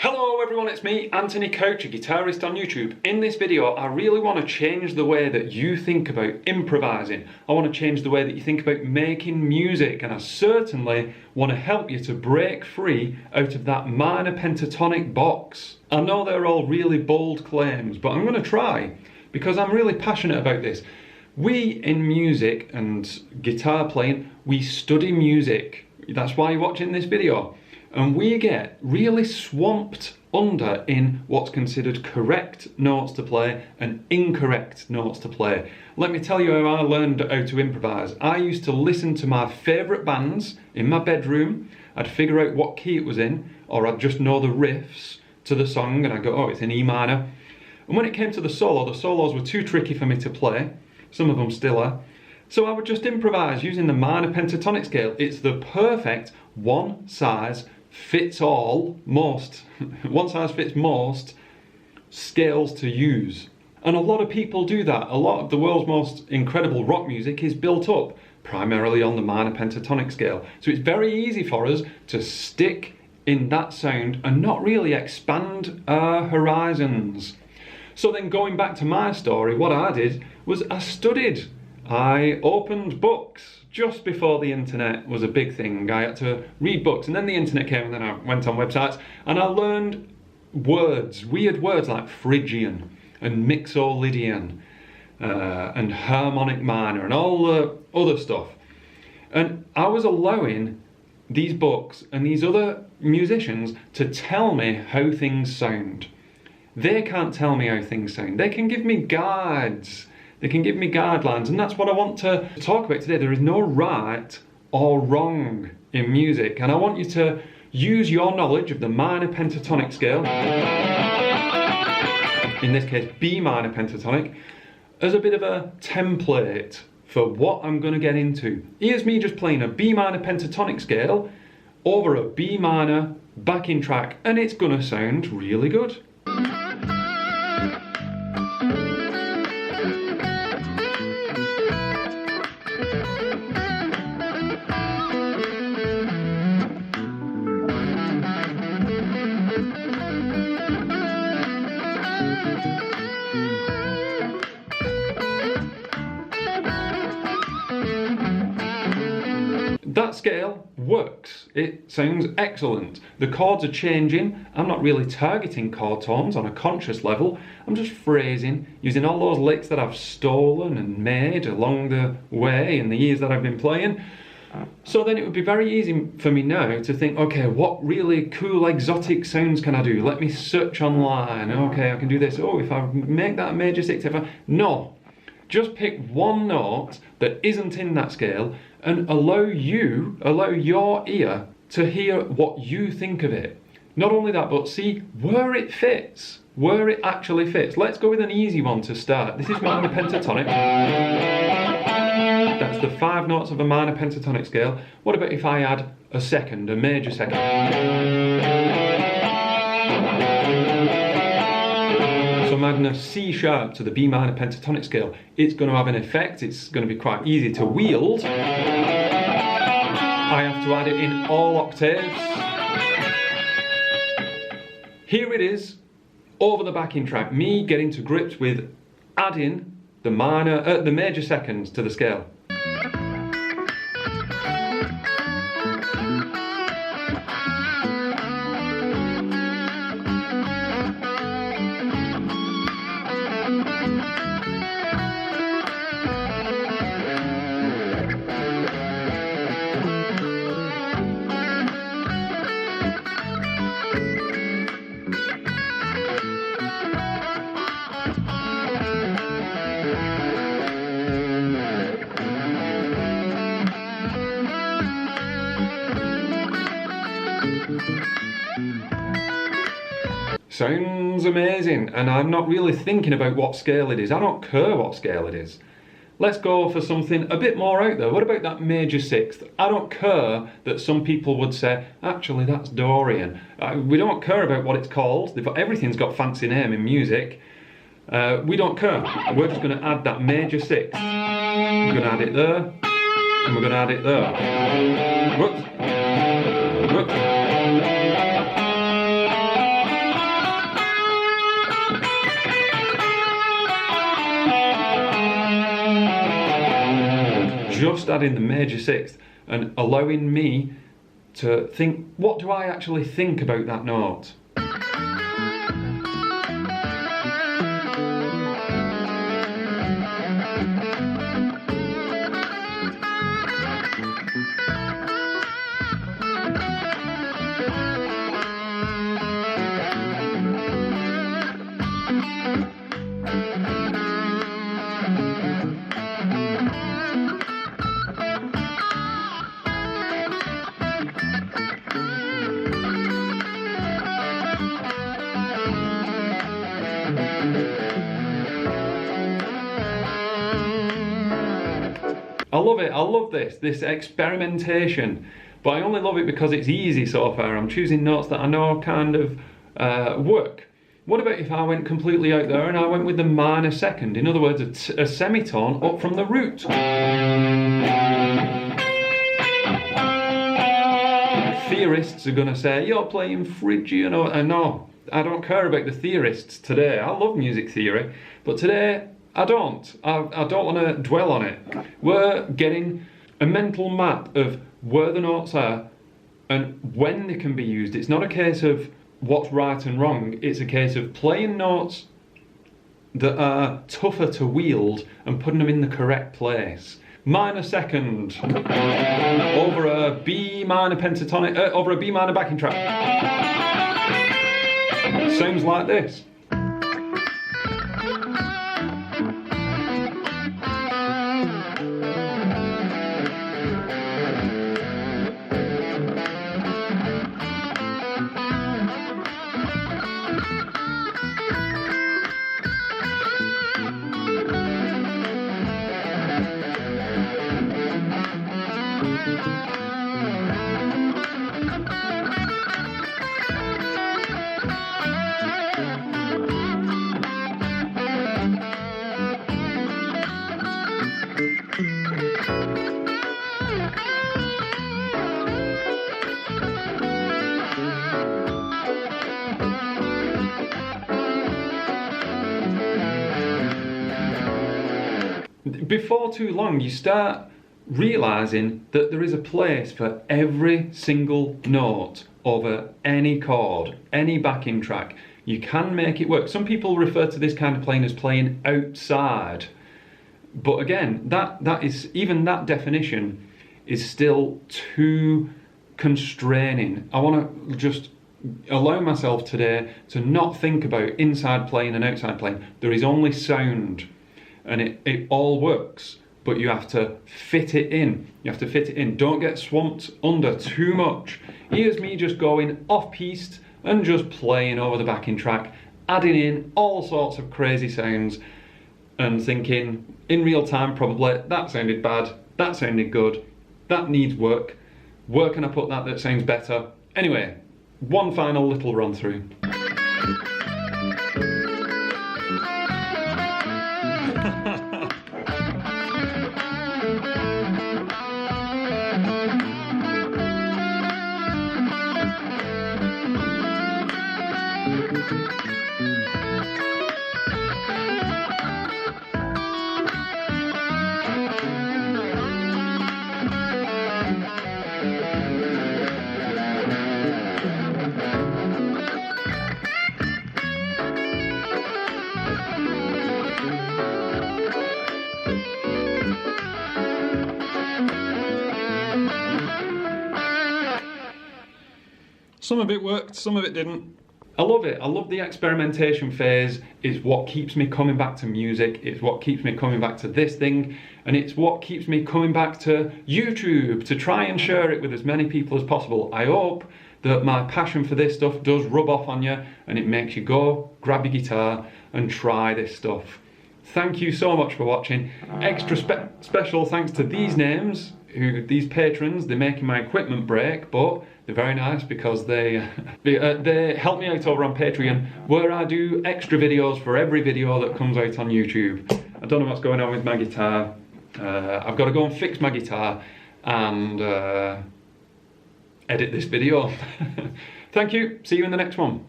Hello everyone, it's me, Anthony Couch, a guitarist on YouTube. In this video, I really want to change the way that you think about improvising. I want to change the way that you think about making music, and I certainly want to help you to break free out of that minor pentatonic box. I know they're all really bold claims, but I'm going to try, because I'm really passionate about this. We in music and guitar playing, we study music. That's why you're watching this video. And we get really swamped under in what's considered correct notes to play and incorrect notes to play. Let me tell you how I learned how to improvise. I used to listen to my favourite bands in my bedroom. I'd figure out what key it was in, or I'd just know the riffs to the song and I'd go, oh, it's in E minor. And when it came to the solos were too tricky for me to play. Some of them still are. So I would just improvise using the minor pentatonic scale. It's the perfect one size fits all, one size fits most scales to use. And a lot of people do that. A lot of the world's most incredible rock music is built up primarily on the minor pentatonic scale. So it's very easy for us to stick in that sound and not really expand our horizons. So then going back to my story, what I did was I studied. I opened books. Just before the internet was a big thing, I had to read books, and then the internet came, and then I went on websites, and I learned words, weird words like Phrygian and Mixolydian and harmonic minor and all the other stuff. And I was allowing these books and these other musicians to tell me how things sound. They can't tell me how things sound. They can give me guides. They can give me guidelines, and that's what I want to talk about today. There is no right or wrong in music, and I want you to use your knowledge of the minor pentatonic scale, in this case B minor pentatonic, as a bit of a template for what I'm going to get into. Here's me just playing a B minor pentatonic scale over a B minor backing track, and it's going to sound really good. That scale works. It sounds excellent. The chords are changing. I'm not really targeting chord tones on a conscious level. I'm just phrasing, using all those licks that I've stolen and made along the way in the years that I've been playing. So then it would be very easy for me now to think, okay, what really cool exotic sounds can I do? Let me search online. Okay, I can do this. Oh, if I make that a major sixth, no. Just pick one note that isn't in that scale and allow your ear to hear what you think of it. Not only that, but see where it fits, where it actually fits. Let's go with an easy one to start. This is minor pentatonic. That's the 5 notes of a minor pentatonic scale. What about if I add a second, a major second? So I'm adding a C sharp to the B minor pentatonic scale. It's going to have an effect. It's going to be quite easy to wield. I have to add it in all octaves. Here it is, over the backing track. Me getting to grips with adding the major seconds to the scale. Sounds amazing, and I'm not really thinking about what scale it is. I don't care what scale it is. Let's go for something a bit more out there. What about that major sixth? I don't care that some people would say, actually that's Dorian. We don't care about what it's called. Everything's got fancy name in music. We don't care. We're just going to add that major sixth. We're going to add it there, and we're going to add it there. Whoops. Whoops. just adding the major sixth and allowing me to think, what do I actually think about that note? I love it, I love this experimentation, but I only love it because it's easy so far. I'm choosing notes that I know kind of work. What about if I went completely out there and I went with the minor second? In other words, a semitone up from the root. Theorists are gonna say, you're playing Phrygian, or no, I don't care about the theorists today. I love music theory, but today, I don't want to dwell on it. We're getting a mental map of where the notes are and when they can be used. It's not a case of what's right and wrong. It's a case of playing notes that are tougher to wield and putting them in the correct place. Minor second over a B minor pentatonic, over a B minor backing track. Sounds like this. Before too long, you start realising that there is a place for every single note over any chord, any backing track. You can make it work. Some people refer to this kind of playing as playing outside. But again, that is, even that definition is still too constraining. I want to just allow myself today to not think about inside playing and outside playing. There is only sound. And it all works, but you have to fit it in. You have to fit it in. Don't get swamped under too much. Here's me just going off-piste and just playing over the backing track, adding in all sorts of crazy sounds and thinking, in real time probably, that sounded bad, that sounded good, that needs work. Where can I put that sounds better? Anyway, one final little run through. Some of it worked, some of it didn't. I love it. I love the experimentation phase. It's what keeps me coming back to music. It's what keeps me coming back to this thing. And it's what keeps me coming back to YouTube, to try and share it with as many people as possible. I hope that my passion for this stuff does rub off on you and it makes you go, grab your guitar and try this stuff. Thank you so much for watching. Extra special thanks to these names, these patrons. They're making my equipment break, but they're very nice because they help me out over on Patreon, where I do extra videos for every video that comes out on YouTube. I don't know what's going on with my guitar. I've got to go and fix my guitar and edit this video. Thank you. See you in the next one.